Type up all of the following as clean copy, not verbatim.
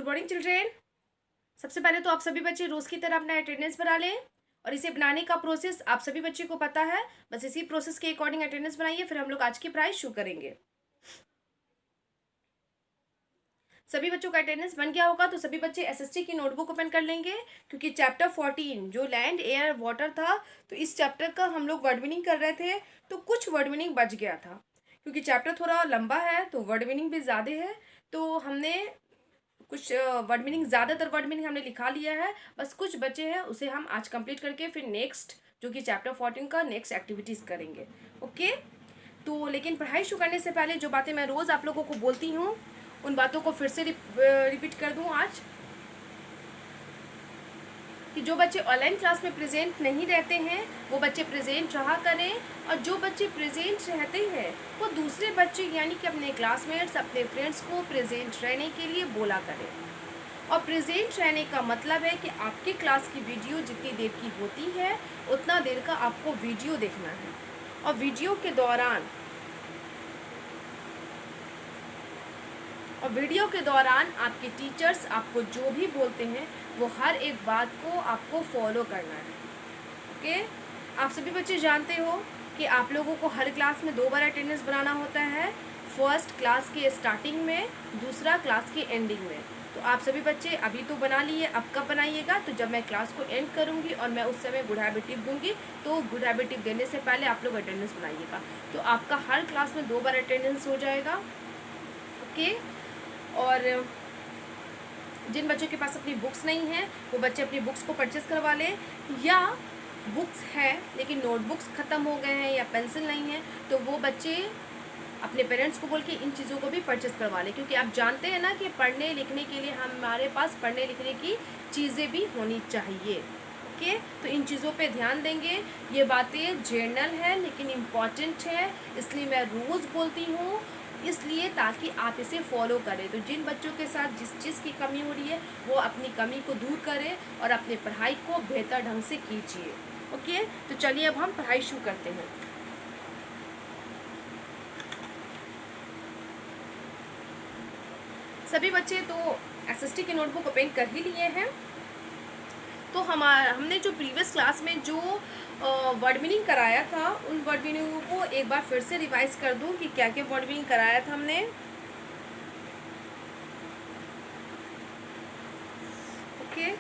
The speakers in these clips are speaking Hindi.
Morning children. सबसे पहले तो आप सभी बच्चे रोज की तरह अपना अटेंडेंस बना लें और इसे बनाने का प्रोसेस आप सभी बच्चे को पता है। बस इसी प्रोसेस के अकॉर्डिंग अटेंडेंस बनाइए, फिर हम लोग आज की पढ़ाई शुरू करेंगे। सभी बच्चों का अटेंडेंस बन गया होगा तो सभी बच्चे एसएसटी की नोटबुक ओपन कर लेंगे, क्योंकि चैप्टर 14 जो लैंड एयर वाटर था, तो इस चैप्टर का हम लोग वर्ड मीनिंग कर रहे थे, तो कुछ वर्ड मीनिंग बच गया था। क्योंकि चैप्टर थोड़ा लंबा है तो वर्ड मीनिंग भी ज़्यादा है, तो हमने कुछ वर्ड मीनिंग, ज़्यादातर वर्ड मीनिंग हमने लिखा लिया है। बस कुछ बचे हैं, उसे हम आज कंप्लीट करके फिर नेक्स्ट जो कि चैप्टर 14 का नेक्स्ट एक्टिविटीज़ करेंगे। ओके, तो लेकिन पढ़ाई शुरू करने से पहले जो बातें मैं रोज़ आप लोगों को बोलती हूँ उन बातों को फिर से रिपीट कर दूँ आज, कि जो बच्चे ऑनलाइन क्लास में प्रेजेंट नहीं रहते हैं वो बच्चे प्रेजेंट रहा करें, और जो बच्चे प्रेजेंट रहते हैं वो दूसरे बच्चे यानी कि अपने क्लासमेट्स, अपने फ्रेंड्स को प्रेजेंट रहने के लिए बोला करें। और प्रेजेंट रहने का मतलब है कि आपके क्लास की वीडियो जितनी देर की होती है उतना देर का आपको वीडियो देखना है, और वीडियो के दौरान आपके टीचर्स आपको जो भी बोलते हैं वो हर एक बात को आपको फॉलो करना है। ओके, आप सभी बच्चे जानते हो कि आप लोगों को हर क्लास में 2 बार अटेंडेंस बनाना होता है, फर्स्ट क्लास के स्टार्टिंग में, दूसरा क्लास के एंडिंग में। तो आप सभी बच्चे अभी तो बना लिए, अब कब बनाइएगा? तो जब मैं क्लास को एंड करूँगी और मैं उस समय गुड हैबिट टिप दूँगी, तो गुड हैबिट टिप देने से पहले आप लोग अटेंडेंस बनाइएगा, तो आपका हर क्लास में 2 बार अटेंडेंस हो जाएगा। ओके, और जिन बच्चों के पास अपनी बुक्स नहीं है वो बच्चे अपनी बुक्स को परचेस करवा लें, या बुक्स है लेकिन नोटबुक्स ख़त्म हो गए हैं या पेंसिल नहीं है तो वो बच्चे अपने पेरेंट्स को बोल के इन चीज़ों को भी परचेस करवा लें, क्योंकि आप जानते हैं ना कि पढ़ने लिखने के लिए हमारे पास पढ़ने लिखने की चीज़ें भी होनी चाहिए। ओके, तो इन चीज़ों पे ध्यान देंगे। ये बातें जनरल है लेकिन इम्पॉर्टेंट है, इसलिए मैं रोज़ बोलती हूँ, इसलिए ताकि आप इसे फॉलो करें। तो जिन बच्चों के साथ जिस चीज़ की कमी हो रही है वो अपनी कमी को दूर करें और अपनी पढ़ाई को बेहतर ढंग से कीजिए। ओके, तो चलिए अब हम पढ़ाई शुरू करते हैं। सभी बच्चे तो एसएसटी की नोटबुक ओपन कर ही लिए हैं। तो हमने जो प्रीवियस क्लास में जो वर्ड मीनिंग कराया था उन वर्ड मीनिंगों को एक बार फिर से रिवाइज कर दूं कि क्या क्या वर्ड मीनिंग कराया था हमने। ओके,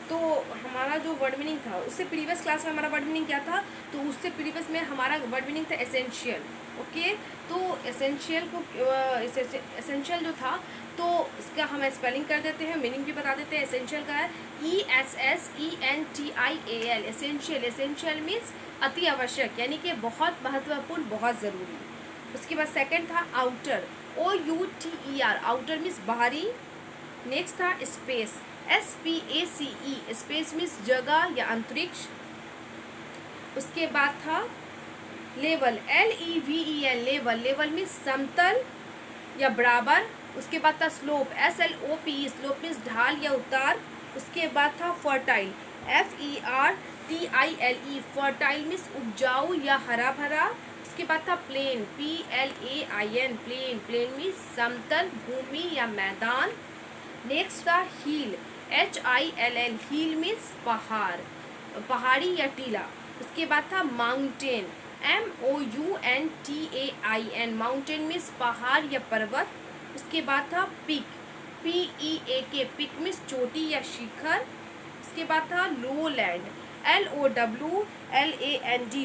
तो हमारा जो वर्ड मीनिंग था उससे प्रीवियस क्लास में हमारा वर्ड मीनिंग क्या था, तो उससे प्रीवियस में हमारा वर्ड मीनिंग था एसेंशियल। ओके, तो एसेंशियल एसेंशियल जो था तो इसका हम स्पेलिंग कर देते हैं, मीनिंग भी बता देते हैं। एसेंशियल का है ESSENTIAL, एसेंशियल। एसेंशियल मीन्स अति आवश्यक, यानी कि बहुत महत्वपूर्ण, बहुत ज़रूरी। उसके बाद सेकंड था आउटर, OUTER, आउटर मीन्स बाहरी। नेक्स्ट था स्पेस, SPACE, स्पेस मीन्स जगह या अंतरिक्ष। उसके बाद था level, LEVEL, level. Level means समतल या बराबर। उसके बाद था स्लोप, SLOP, स्लोप मीन्स ढाल या उतार। उसके बाद था फर्टाइल, FERTILE, फर्टाइल मीन्स उपजाऊ या हरा भरा। उसके बाद था plane, PLAIN, plane. Plane means समतल भूमि या मैदान। नेक्स्ट था हील, HILL, हील मीन्स पहाड़, पहाड़ी या टीला। उसके बाद था माउंटेन, MOUNTAIN, माउंटेन मीन्स पहाड़ या पर्वत। उसके बाद था पिक, PEAK, पिक मीन्स चोटी या शिखर। उसके बाद था लो लैंड, LOWLAND,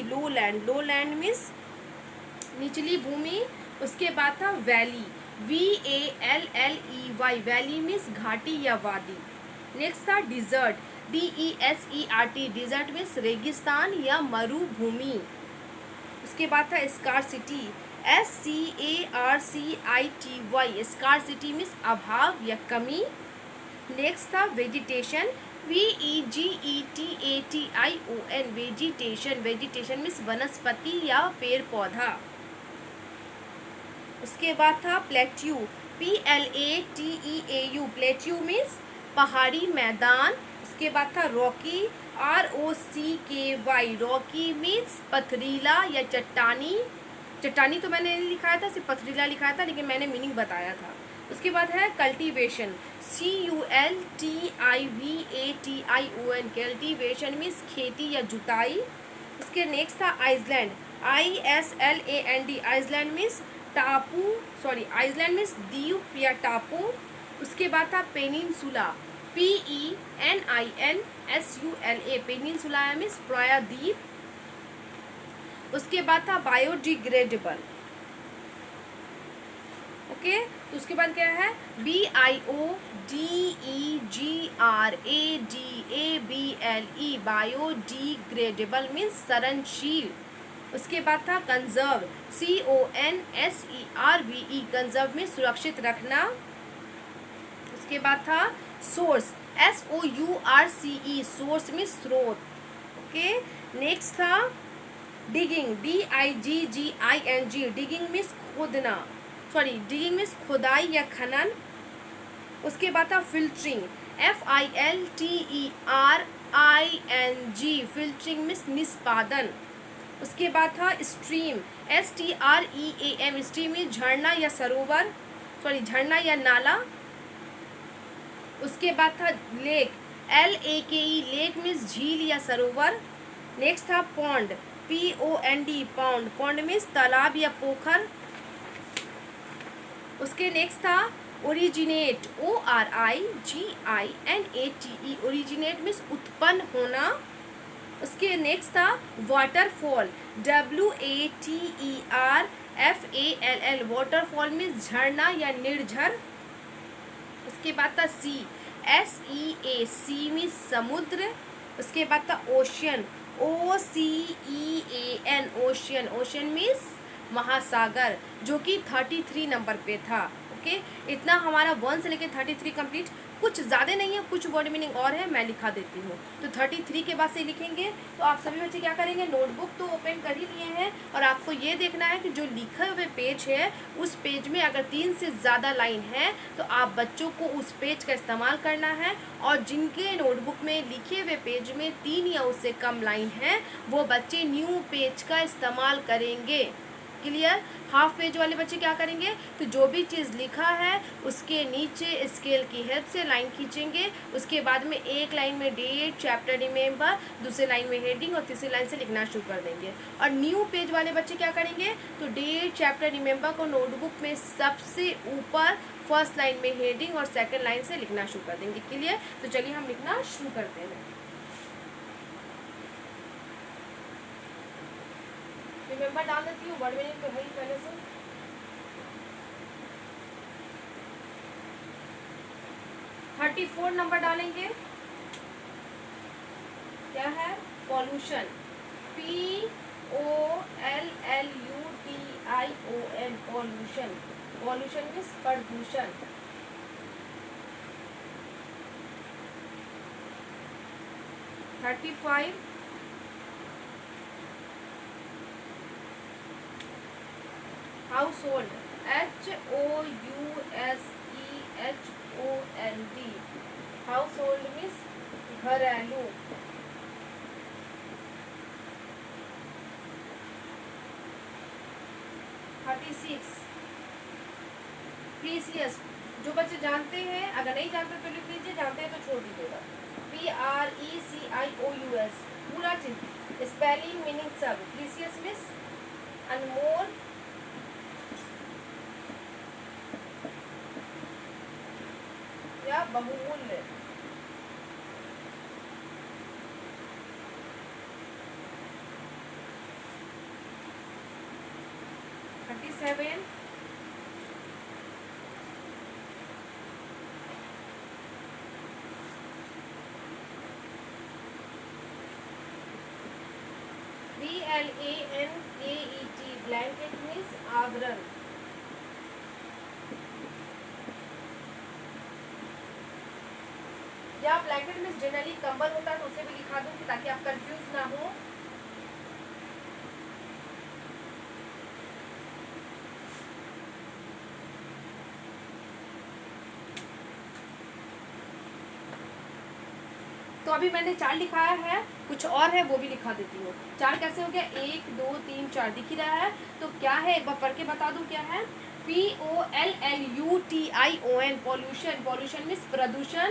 लो लैंड। लो लैंड मीन्स निचली भूमि। उसके बाद था वैली, VALLEY, वैली मीन्स घाटी या वादी। नेक्स्ट था डिजर्ट, DESERT, डिजर्ट मीन्स रेगिस्तान या मरुभूमि। उसके बाद था स्कार्सिटी, SCARCITY, स्कार्सिटी मीन्स अभाव या कमी। नेक्स्ट था vegetation, VEGETATION, vegetation. Vegetation means वनस्पति या पेड़ पौधा। उसके बाद था प्लेट्यू, PLATEAU, प्लेट्यू मीन्स पहाड़ी मैदान। उसके बाद था रॉकी, ROCKY, रॉकी मीन्स पथरीला या चट्टानी। चट्टानी तो मैंने नहीं लिखाया था, सिर्फ पथरीला लिखाया था, लेकिन मैंने मीनिंग बताया था। उसके बाद है कल्टीवेशन, CULTIVATION, कल्टीवेशन मीन्स खेती या जुताई। उसके नेक्स्ट था आइसलैंड, ISLAND, आइसलैंड मीन्स टापू, सॉरी आइसलैंड मीन्स द्वीप या टापू। उसके बाद था पेनिनसुला, PENINSULA, पेनिनसुला मीन्स प्रायद्वीप। उसके बाद था बायोडिग्रेडेबल, ओके। तो उसके बाद क्या है, BIODEGRADABLE, बायोडिग्रेडेबल मीन्स सरणशील। उसके बाद था कंजर्व, CONSERVE, कंजर्व में सुरक्षित रखना। उसके बाद था सोर्स, SOURCE, सोर्स में स्रोत, ओके। नेक्स्ट था डिगिंग, DIGGING, डिगिंग मीन्स खोदना, सॉरी डिगिंग मीन्स खुदाई या खनन। उसके बाद था फिल्टरिंग, FILTERING, फिल्टरिंग मीन्स निष्पादन। उसके बाद था स्ट्रीम, STREAM, स्ट्रीम मीन्स झरना या सरोवर, सॉरी झरना या नाला। उसके बाद था लेक, LAKE, लेक मीन्स झील या सरोवर। नेक्स्ट था pond, POND, pond, pond means तालाब या पोखर। उसके नेक्स्ट था ओरिजिनेट, ORIGINATE, ओरिजिनेट मीन्स उत्पन्न होना। उसके नेक्स्ट था वाटरफॉल, WATERFALL, वाटरफॉल मीन्स झरना या निर्झर। उसके बाद था SEA, सी मीन्स समुद्र। उसके बाद था ocean, OCEAN, ocean, ocean means महासागर, जो कि 33 नंबर पे था, ओके। इतना हमारा 1 से लेकर 33 कंप्लीट। कुछ ज़्यादा नहीं है, कुछ वर्ड मीनिंग और है, मैं लिखा देती हूँ। तो 33 के बाद से लिखेंगे। तो आप सभी बच्चे क्या करेंगे, नोटबुक तो ओपन कर ही लिए हैं, और आपको ये देखना है कि जो लिखे हुए पेज है उस पेज में अगर 3 से ज़्यादा लाइन है तो आप बच्चों को उस पेज का इस्तेमाल करना है, और जिनके नोटबुक में लिखे हुए पेज में 3 या उससे कम लाइन है वो बच्चे न्यू पेज का इस्तेमाल करेंगे। क्लियर। हाफ पेज वाले बच्चे क्या करेंगे, तो जो भी चीज़ लिखा है उसके नीचे स्केल की हेल्प से लाइन खींचेंगे। उसके बाद में एक लाइन में डेट, चैप्टर रिमेंबर, दूसरे लाइन में हेडिंग और तीसरी लाइन से लिखना शुरू कर देंगे। और न्यू पेज वाले बच्चे क्या करेंगे, तो डेट, चैप्टर रिमेंबर को नोटबुक में सबसे ऊपर फर्स्ट लाइन में हेडिंग और सेकेंड लाइन से लिखना शुरू कर देंगे। क्लियर। तो चलिए हम लिखना शुरू करते हैं। रिमेंबर डाल देती हूँ, वर्ड मीनिंग तो है ही पहले से। थर्टी 34 नंबर डालेंगे, क्या है, pollution, POLLUTION, pollution, pollution means प्रदूषण। Thirty 35 household, HOUSEHOLD, household means घरेलू। 36 प्रीसियस, जो बच्चे जानते हैं, अगर नहीं जानते तो लिख लीजिए, जानते हैं तो छोड़ दीजिएगा। PRECIOUS, पूरा चीज, स्पेलिंग मीनिंग सब। प्रीसियस मीन्स अनमोल, या बहुमूल्य। थर्टी 37 BLANKET, ब्लैंकेट मीन्स आवरण। या ब्लैंकेट मीन्स जनरली कंबल होता है, तो उसे भी लिखा दूंगी ताकि आप कंफ्यूज ना हो। तो अभी मैंने 4 लिखाया है, कुछ और है वो भी लिखा देती हूँ। 4 कैसे हो गया, 1 2 3 4 दिख ही रहा है। तो क्या है, एक बार पढ़ के बता दूँ क्या है। POLLUTION पॉल्यूशन, पॉल्यूशन मीन्स प्रदूषण।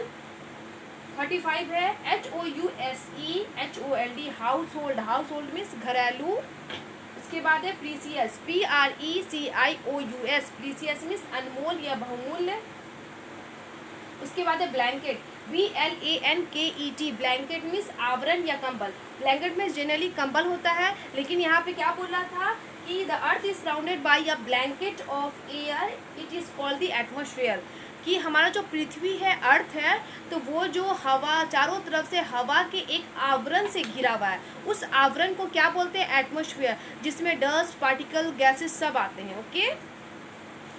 35 है HOUSEHOLD house hold, house hold means घरेलू। उसके बाद है प्रीसियस, PRECIOUS प्रीसियस मीन्स अनमोल या बहुमूल्य। उसके बाद है ब्लैंकेट, BLANKET ब्लैंकेट मीन्स आवरण या कंबल। ब्लैंकेट में जनरली कंबल होता है, लेकिन यहाँ पे क्या बोल रहा था कि the earth is surrounded by a blanket of air, it is called the atmosphere, कि हमारा जो पृथ्वी है, अर्थ है, तो वो जो हवा, चारों तरफ से हवा के एक आवरण से घिरा हुआ है, उस आवरण को क्या बोलते हैं, एटमॉस्फेयर, जिसमें डस्ट, पार्टिकल, गैसेस सब आते हैं। ओके,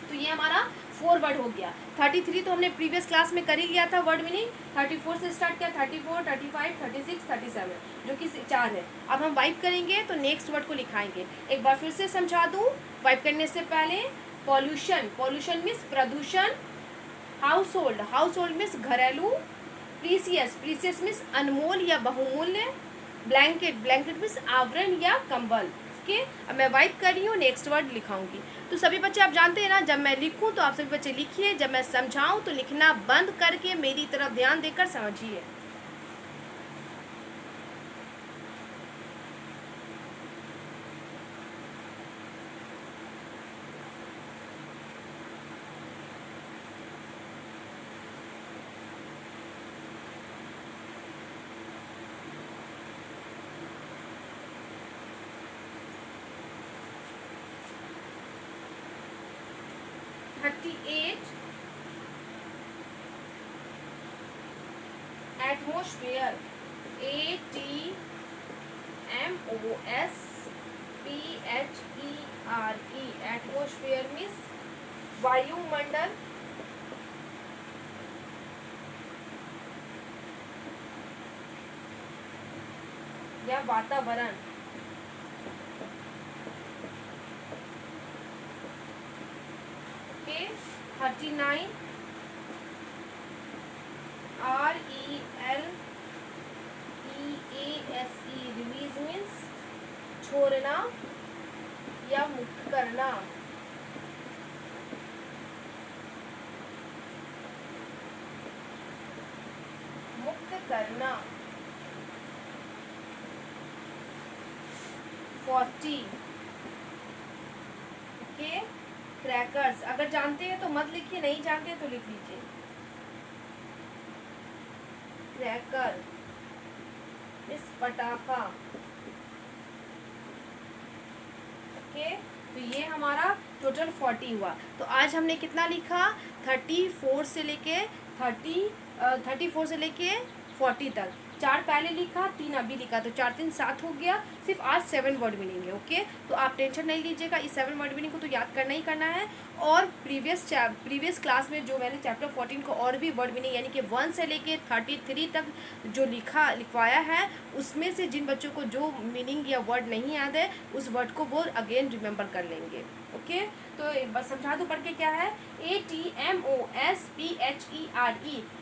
तो ये हमारा 4 वर्ड हो गया। 33 तो हमने प्रीवियस क्लास में कर ही लिया था वर्ड मीनिंग। 34 से स्टार्ट किया, 34, 35, 36, 37 जो कि 4 है। अब हम वाइप करेंगे तो नेक्स्ट वर्ड को लिखाएंगे। एक बार फिर से समझा दूँ वाइप करने से पहले। पॉल्यूशन, पॉल्यूशन मीन्स प्रदूषण। House hold, house hold means घरेलू। प्रीसियस, प्रीसियस मीन्स अनमोल या बहुमूल्य। ब्लैंकेट, ब्लैंकेट मीन्स आवरण या कंबल। ओके, अब मैं वाइप कर रही हूँ, नेक्स्ट वर्ड लिखाऊंगी। तो सभी बच्चे आप जानते हैं ना, जब मैं लिखूँ तो आप सभी बच्चे लिखिए, जब मैं समझाऊँ तो लिखना बंद करके मेरी तरफ ध्यान देकर समझिए। एटमॉस्फेयर, ATMOSPHERE, एटमॉस्फेयर मीन्स वायुमंडल। या वातावरण। ओके, 39 RELEASE, रिलीज मीन्स छोड़ना या मुक्त करना। मुक्त करना। 40, ओके, क्रैकर्स। अगर जानते हैं तो मत लिखिए, नहीं जानते तो लिख लीजिए। क्रैकर इस पटाखा। ओके, तो ये हमारा टोटल 40 हुआ। तो आज हमने कितना लिखा, 34 से लेके 40 तक। 4 पहले लिखा, 3 अभी लिखा, तो 4 3 7 हो गया। सिर्फ आज 7 वर्ड मीनिंग है। ओके, तो आप टेंशन नहीं लीजिएगा, इस 7 वर्ड मीनिंग को तो याद करना ही करना है। और प्रीवियस क्लास में जो मैंने चैप्टर 14 को और भी वर्ड मीनिंग यानी कि 1 से लेके 33 तक जो लिखवाया है, उसमें से जिन बच्चों को जो मीनिंग या वर्ड नहीं याद है, उस वर्ड को वो अगेन रिमेंबर कर लेंगे। ओके, तो बस समझा दो पढ़ के क्या है। ATMOSPHERE,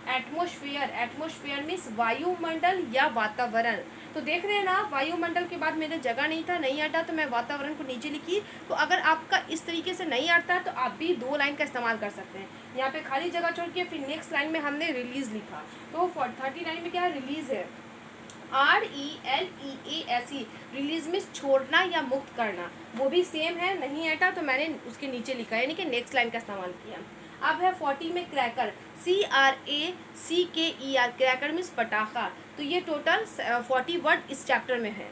एटमॉस्फेयर, एटमॉस्फेयर मीन्स वायुमंडल या वातावरण। तो देख रहे हैं ना, वायुमंडल के बाद मेरे जगह नहीं था, नहीं आता, तो मैं वातावरण को नीचे लिखी। तो अगर आपका इस तरीके से नहीं आता तो आप भी 2 लाइन का इस्तेमाल कर सकते हैं। यहाँ पे खाली जगह छोड़ के फिर नेक्स्ट लाइन में हमने रिलीज लिखा। तो 39 में क्या है, रिलीज है, RELEASE, रिलीज मीन्स छोड़ना या मुक्त करना। वो भी सेम है, नहीं हटा तो मैंने उसके नीचे लिखा, यानी कि नेक्स्ट लाइन का इस्तेमाल किया। अब है 40 में क्रैकर, CRACKER, क्रैकर मीन्स पटाखा। तो ये टोटल 40 वर्ड इस चैप्टर में है।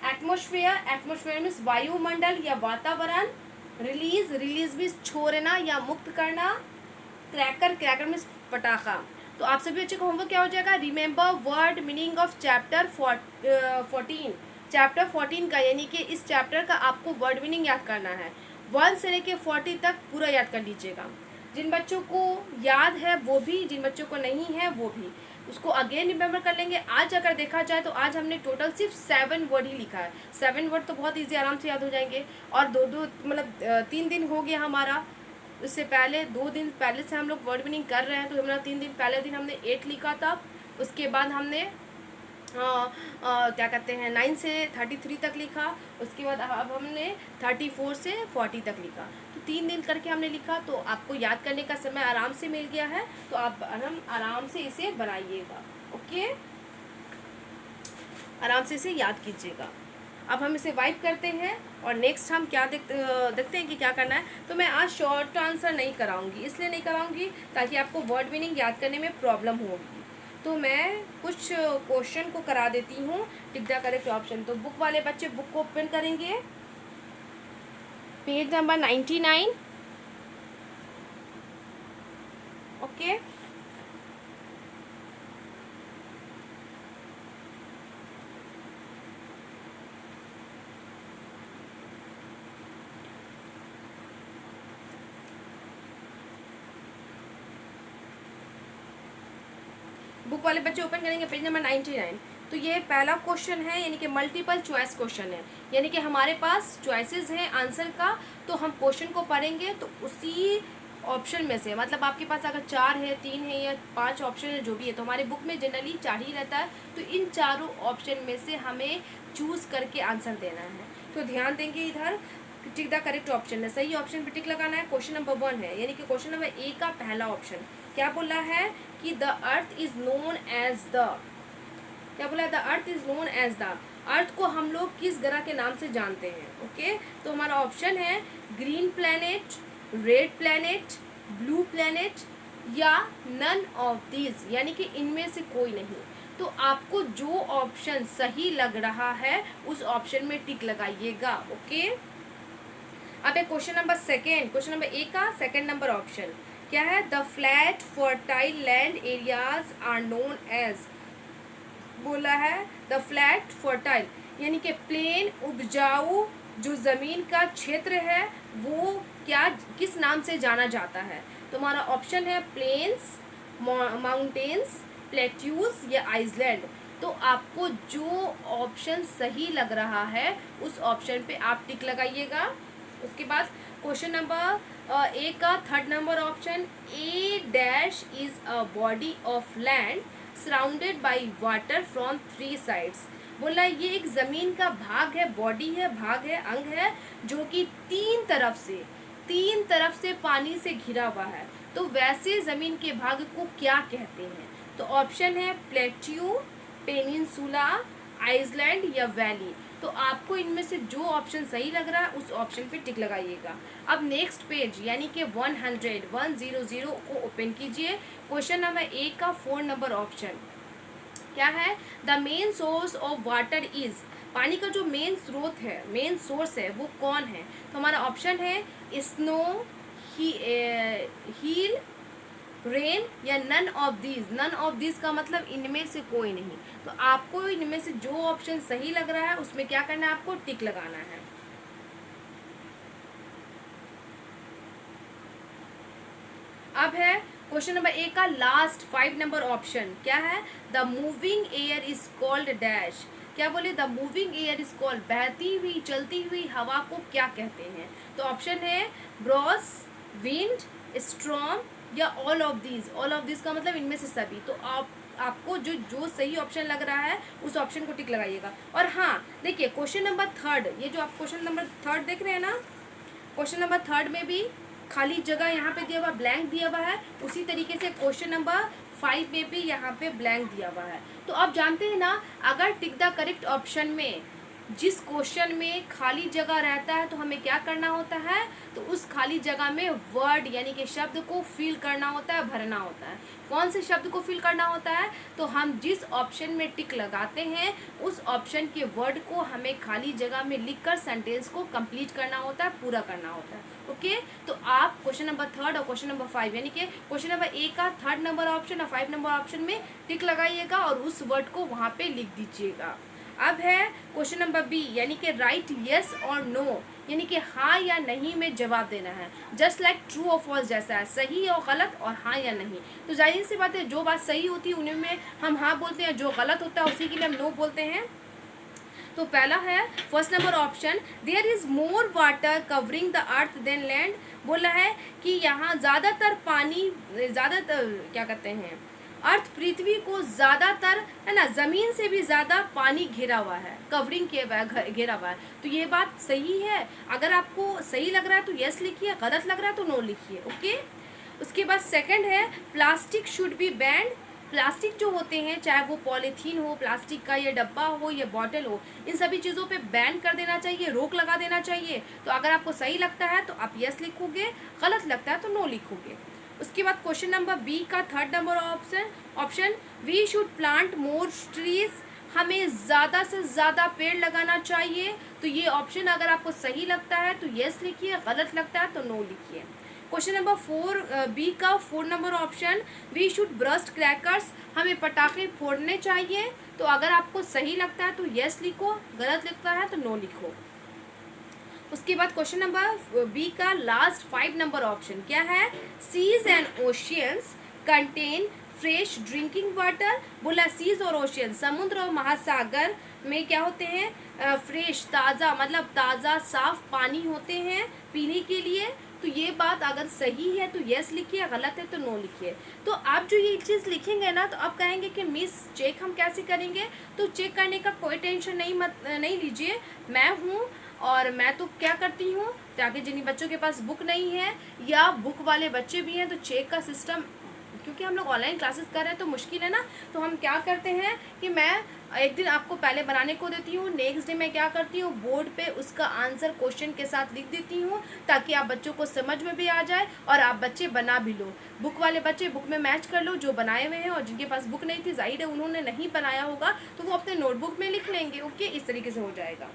एटमॉस्फेयर, एटमॉस्फेयर मीन्स वायुमंडल या वातावरण। रिलीज, रिलीज मीन्स छोड़ना या मुक्त करना। क्रैकर, क्रैकर मीन्स पटाखा। तो आप सभी बच्चों को होमवर्क क्या हो जाएगा, remember word meaning of chapter 14, chapter 14 का, यानी कि इस चैप्टर का आपको वर्ड मीनिंग याद करना है। 1 से लेके 40 तक पूरा याद कर लीजिएगा। जिन बच्चों को याद है वो भी, जिन बच्चों को नहीं है वो भी उसको अगेन रिमेंबर कर लेंगे। आज अगर देखा जाए तो आज हमने टोटल सिर्फ 7 वर्ड ही लिखा है। 7 वर्ड तो बहुत ईजी, आराम से याद हो जाएंगे। और 3 दिन हो गया हमारा। उससे पहले 2 दिन पहले से हम लोग वर्ड मीनिंग कर रहे हैं, तो हमारा 3 दिन, पहले दिन हमने 8 लिखा था। उसके बाद हमने क्या कहते हैं 9 से 33 तक लिखा। उसके बाद अब हमने 34 से 40 तक लिखा। तो 3 दिन करके हमने लिखा, तो आपको याद करने का समय आराम से मिल गया है। तो आप आराम से इसे बनाइएगा। ओके, आराम से इसे याद कीजिएगा। अब हम इसे वाइप करते हैं और नेक्स्ट हम क्या देखते हैं कि क्या करना है। तो मैं आज शॉर्ट आंसर नहीं कराऊंगी, इसलिए नहीं कराऊंगी ताकि आपको वर्ड मीनिंग याद करने में प्रॉब्लम होगी। तो मैं कुछ क्वेश्चन को करा देती हूँ, टिक द करेक्ट ऑप्शन। तो बुक वाले बच्चे बुक को ओपन करेंगे, पेज नंबर 99। ओके, बुक वाले बच्चे ओपन करेंगे पेज नंबर 99। तो ये पहला क्वेश्चन है, यानी कि मल्टीपल चॉइस क्वेश्चन है, यानी कि हमारे पास चॉइसेस हैं आंसर का। तो हम क्वेश्चन को पढ़ेंगे तो उसी ऑप्शन में से, मतलब आपके पास अगर 4 है, 3 है या 5 ऑप्शन है, जो भी है, तो हमारे बुक में जनरली 4 ही रहता है। तो इन चारों ऑप्शन में से हमें चूज़ करके आंसर देना है। तो ध्यान देंगे इधर, टिक द करेक्ट ऑप्शन है, सही ऑप्शन पे टिक लगाना है। क्वेश्चन नंबर 1 है, यानी कि क्वेश्चन नंबर ए का पहला ऑप्शन क्या बोला है कि the earth is known as the, क्या बोला है, the earth is known as the, earth को हम लोग किस ग्रह के नाम से जानते हैं। ओके, तो हमारा ऑप्शन है green planet, red planet, blue planet या नन ऑफ दीज, यानी कि इनमें से कोई नहीं। तो आपको जो ऑप्शन सही लग रहा है उस ऑप्शन में टिक लगाइएगा। ओके, अब है question number second, question number A का सेकेंड नंबर ऑप्शन क्या है, the flat fertile land areas are known as, बोला है द फ्लैट फर्टाइल, यानी कि प्लेन उपजाऊ जो जमीन का क्षेत्र है वो क्या, किस नाम से जाना जाता है। तो हमारा ऑप्शन है प्लेन्स, माउंटेन्स, प्लेट्यूज या आइसलैंड। तो आपको जो ऑप्शन सही लग रहा है उस ऑप्शन पे आप टिक लगाइएगा। उसके बाद क्वेश्चन नंबर ए का third number option, A dash is a body of land surrounded by water from 3 sides, बोला ये एक ज़मीन का भाग है, बॉडी है, भाग है, अंग है, जो कि तीन तरफ से पानी से घिरा हुआ है। तो वैसे ज़मीन के भाग को क्या कहते हैं। तो ऑप्शन है प्लेट्यू, पेनिनसुला, आइसलैंड या वैली। तो आपको इनमें से जो ऑप्शन सही लग रहा है उस ऑप्शन पे टिक लगाइएगा। अब नेक्स्ट पेज यानी कि 100 को ओपन कीजिए। क्वेश्चन नंबर ए का 4 नंबर ऑप्शन क्या है, the main source of water is, पानी का जो मेन स्रोत है, मेन सोर्स है वो कौन है। तो हमारा ऑप्शन है स्नो, हील, रेन या none of these. None of these का मतलब इनमें से कोई नहीं। तो आपको इनमें से जो ऑप्शन सही लग रहा है उसमें क्या करना है, आपको टिक लगाना है। अब है क्वेश्चन नंबर ए का लास्ट 5 नंबर ऑप्शन क्या है, the moving air is called dash, क्या बोले, the moving air is called, बहती हुई चलती हुई हवा को क्या कहते हैं। तो ऑप्शन है ब्रॉस, विंड, स्ट्रॉम या all of these. All of these का मतलब इनमें से सभी। तो आपको जो सही ऑप्शन लग रहा है उस ऑप्शन को टिक लगाइएगा। और हाँ देखिए क्वेश्चन नंबर थर्ड, ये जो आप क्वेश्चन नंबर थर्ड देख रहे हैं ना, क्वेश्चन नंबर थर्ड में भी खाली जगह यहाँ पे दिया हुआ, ब्लैंक दिया हुआ है। उसी तरीके से क्वेश्चन नंबर 5 में भी यहाँ पे ब्लैंक दिया हुआ है। तो आप जानते हैं ना, अगर टिक द करेक्ट ऑप्शन में जिस क्वेश्चन में खाली जगह रहता है तो हमें क्या करना होता है, तो उस खाली जगह में वर्ड यानी कि शब्द को फिल करना होता है, भरना होता है। कौन से शब्द को फिल करना होता है, तो हम जिस ऑप्शन में टिक लगाते हैं उस ऑप्शन के वर्ड को हमें खाली जगह में लिखकर सेंटेंस को कंप्लीट करना होता है, पूरा करना होता है। ओके, तो आप क्वेश्चन नंबर थर्ड और क्वेश्चन नंबर 5 यानी कि क्वेश्चन नंबर ए का थर्ड नंबर ऑप्शन और 5 नंबर ऑप्शन में टिक लगाइएगा और उस वर्ड को वहाँ पे लिख दीजिएगा। अब है क्वेश्चन नंबर बी यानी कि राइट यस और नो, यानी कि हाँ या नहीं में जवाब देना है। जस्ट लाइक ट्रू और फॉल्स जैसा है, सही और गलत और हाँ या नहीं। तो जाहिर सी बात है जो बात सही होती है उन्हीं में हम हाँ बोलते हैं, जो गलत होता है उसी के लिए हम नो बोलते हैं। तो पहला है first number option, there is more water covering the earth than land, बोला है कि यहाँ ज़्यादातर पानी, ज़्यादातर क्या कहते हैं, अर्थ पृथ्वी को ज़्यादातर, है ना, ज़मीन से भी ज़्यादा पानी घिरा हुआ है, कवरिंग किया हुआ है, घेरा हुआ है। तो ये बात सही है। अगर आपको सही लग रहा है तो यस लिखिए, गलत लग रहा है तो नो लिखिए। ओके। उसके बाद सेकंड है plastic should be band. Plastic जो होते हैं, चाहे वो पॉलीथीन हो, प्लास्टिक का ये डब्बा हो या बॉटल हो, इन सभी चीज़ों पे बैन कर देना चाहिए, रोक लगा देना चाहिए। तो अगर आपको सही लगता है तो आप यस लिखोगे, गलत लगता है तो नो लिखोगे। उसके बाद क्वेश्चन नंबर बी का third number option we should plant more trees. हमें ज़्यादा से ज़्यादा पेड़ लगाना चाहिए। तो ये ऑप्शन अगर आपको सही लगता है तो यस लिखिए, गलत लगता है तो नो लिखिए। क्वेश्चन नंबर 4 बी का 4 number option we should burst crackers. हमें पटाखे फोड़ने चाहिए। तो अगर आपको सही लगता है तो यस लिखो, गलत लगता है तो नो लिखो। उसके बाद क्वेश्चन नंबर बी का लास्ट 5 नंबर ऑप्शन क्या है? Seas and oceans contain fresh drinking water. बोला सीज और ओशियन, समुद्र और महासागर में क्या होते हैं? फ्रेश, ताज़ा, मतलब ताज़ा साफ पानी होते हैं पीने के लिए। तो ये बात अगर सही है तो यस लिखिए, गलत है तो नो लिखिए। तो आप जो ये चीज़ लिखेंगे ना तो आप कहेंगे कि मिस चेक हम कैसे करेंगे? तो चेक करने का कोई टेंशन नहीं लीजिए। मैं हूँ और मैं तो क्या करती हूँ, ताकि जिन बच्चों के पास बुक नहीं है या बुक वाले बच्चे भी हैं तो चेक का सिस्टम, क्योंकि हम लोग ऑनलाइन क्लासेस कर रहे हैं तो मुश्किल है ना, तो हम क्या करते हैं कि मैं एक दिन आपको पहले बनाने को देती हूँ, नेक्स्ट डे मैं क्या करती हूँ बोर्ड पे उसका आंसर क्वेश्चन के साथ लिख देती हूँ, ताकि आप बच्चों को समझ में भी आ जाए और आप बच्चे बना भी लो। बुक वाले बच्चे बुक में मैच कर लो जो बनाए हुए हैं, और जिनके पास बुक नहीं थी, जाहिर है उन्होंने नहीं बनाया होगा, तो वो अपने नोटबुक में लिख लेंगे। ओके, इस तरीके से हो जाएगा।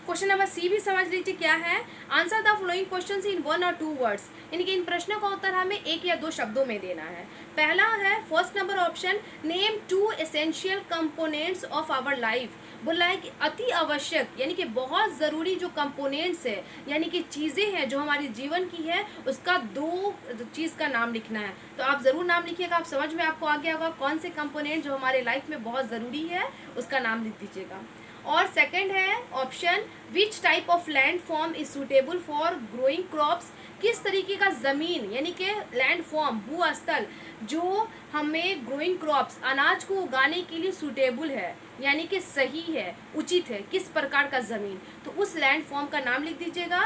क्वेश्चन नंबर सी भी समझ लीजिए क्या है। Answer the following questions in 1 और 2 वर्ड्स, यानी कि इन प्रश्नों का उत्तर हमें 1 या 2 शब्दों में देना है। पहला है first number option, name 2 essential components of our life. बोला है कि अति आवश्यक, यानी कि बहुत ज़रूरी जो कंपोनेंट्स है, यानी कि चीज़ें हैं जो हमारे जीवन की है, उसका 2 चीज़ का नाम लिखना है। तो आप ज़रूर नाम लिखिएगा, आप समझ में आपको आ गया होगा कौन से कंपोनेंट जो हमारे लाइफ में बहुत ज़रूरी है, उसका नाम लिख दीजिएगा। और सेकंड है option, which type of land form is suitable for growing crops. किस तरीके का ज़मीन, यानी कि लैंड फॉर्म, भू स्थल, जो हमें ग्रोइंग क्रॉप्स, अनाज को उगाने के लिए सूटेबल है, यानी कि सही है, उचित है, किस प्रकार का ज़मीन, तो उस लैंड फॉर्म का नाम लिख दीजिएगा।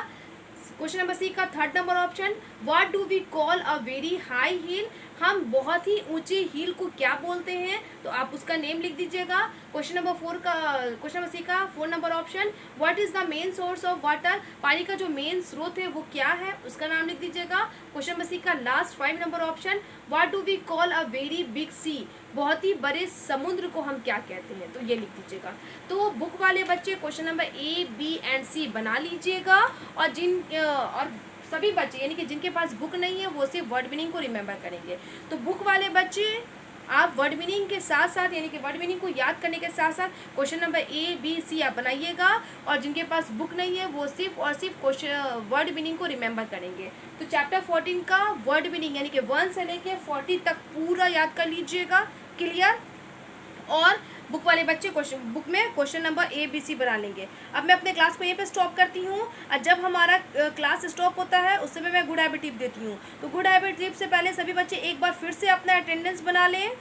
क्वेश्चन नंबर सी का third number option, what do we call a very high hill. हम बहुत ही ऊंचे हिल को क्या बोलते हैं, तो आप उसका नेम लिख दीजिएगा। क्वेश्चन नंबर सी का 4 number option, what is the main source of water. पानी का जो मेन स्रोत है वो क्या है, उसका नाम लिख दीजिएगा। क्वेश्चन नंबर सी का last 5 number option, what do we call a very big sea. बहुत ही बड़े समुद्र को हम क्या कहते हैं, तो ये लिख दीजिएगा। तो बुक वाले बच्चे question number A, B and C बना लीजिएगा, और सभी बच्चे, यानी कि जिनके पास बुक नहीं है वो सिर्फ वर्ड मीनिंग को रिमेंबर करेंगे। तो बुक वाले बच्चे आप वर्ड मीनिंग के साथ साथ, यानी कि वर्ड मीनिंग को याद करने के साथ साथ क्वेश्चन नंबर ए, बी, सी आप बनाइएगा, और जिनके पास बुक नहीं है वो सिर्फ और सिर्फ क्वेश्चन वर्ड मीनिंग को रिमेंबर करेंगे। तो चैप्टर 14 का वर्ड मीनिंग, यानी कि 1 से लेके 40 तक पूरा याद कर लीजिएगा। क्लियर? और बुक वाले बच्चे बुक में क्वेश्चन नंबर ए, बी, सी बना लेंगे। अब मैं अपने क्लास को यहीं पे स्टॉप करती हूँ, और जब हमारा क्लास स्टॉप होता है उस समय मैं गुड हैबिट टिप देती हूँ। तो गुड हैबिट टिप से पहले सभी बच्चे एक बार फिर से अपना अटेंडेंस बना लें।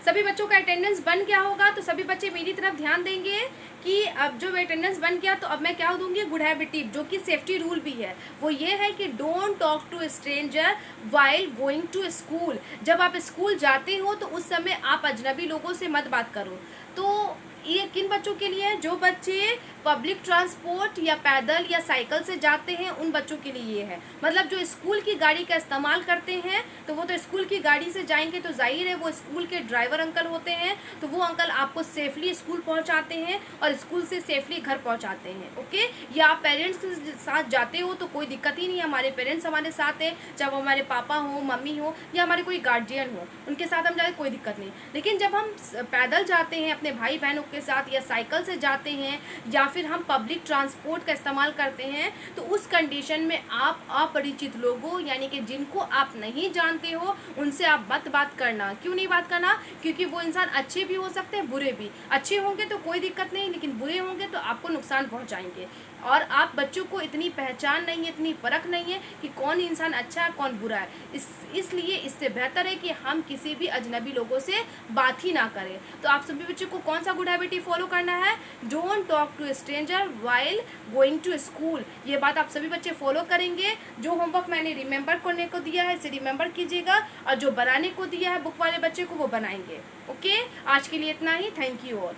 सभी बच्चों का अटेंडेंस बन गया होगा, तो सभी बच्चे मेरी तरफ ध्यान देंगे कि अब जो अटेंडेंस बन गया तो अब मैं क्या दूंगी, गुड हैबिट टिप, जो कि सेफ्टी रूल भी है। वो ये है कि don't talk to stranger while going to school. जब आप स्कूल जाते हो तो उस समय आप अजनबी लोगों से मत बात करो। तो ये किन बच्चों के लिए है? जो बच्चे पब्लिक ट्रांसपोर्ट या पैदल या साइकिल से जाते हैं उन बच्चों के लिए ये है। मतलब जो स्कूल की गाड़ी का इस्तेमाल करते हैं तो वो तो स्कूल की गाड़ी से जाएंगे, तो जाहिर है वो स्कूल के ड्राइवर अंकल होते हैं, तो वो अंकल आपको सेफली स्कूल पहुंचाते हैं और स्कूल से सेफली घर पहुंचाते हैं। ओके, या आप पेरेंट्स के साथ जाते हो तो कोई दिक्कत ही नहीं है, हमारे पेरेंट्स हमारे साथ है, चाहे हमारे पापा हो, मम्मी हो, या हमारे कोई गार्जियन हो, उनके साथ हम जाए कोई दिक्कत नहीं। लेकिन जब हम पैदल जाते हैं अपने भाई बहनों के साथ या साइकिल से जाते हैं या फिर हम पब्लिक ट्रांसपोर्ट का इस्तेमाल करते हैं, तो उस कंडीशन में आप अपरिचित लोगों यानी कि जिनको आप नहीं जानते हो उनसे आप मत बात करना। क्यों नहीं बात करना? क्योंकि वो इंसान अच्छे भी हो सकते हैं, बुरे भी। अच्छे होंगे तो कोई दिक्कत नहीं, लेकिन बुरे होंगे तो आपको नुकसान पहुंचाएंगे। और आप बच्चों को इतनी पहचान नहीं है, इतनी परख नहीं है कि कौन इंसान अच्छा है कौन बुरा है। इसलिए इससे बेहतर है कि हम किसी भी अजनबी लोगों से बात ही ना करें। तो आप सभी बच्चों को कौन सा गुड हैबिट ही फॉलो करना है? Don't talk to stranger while going to school. ये बात आप सभी बच्चे फॉलो करेंगे। जो होमवर्क मैंने रिमेंबर करने को दिया है इसे रिमेंबर कीजिएगा, और जो बनाने को दिया है बुक वाले बच्चे को वो बनाएंगे। ओके, आज के लिए इतना ही। Thank you all.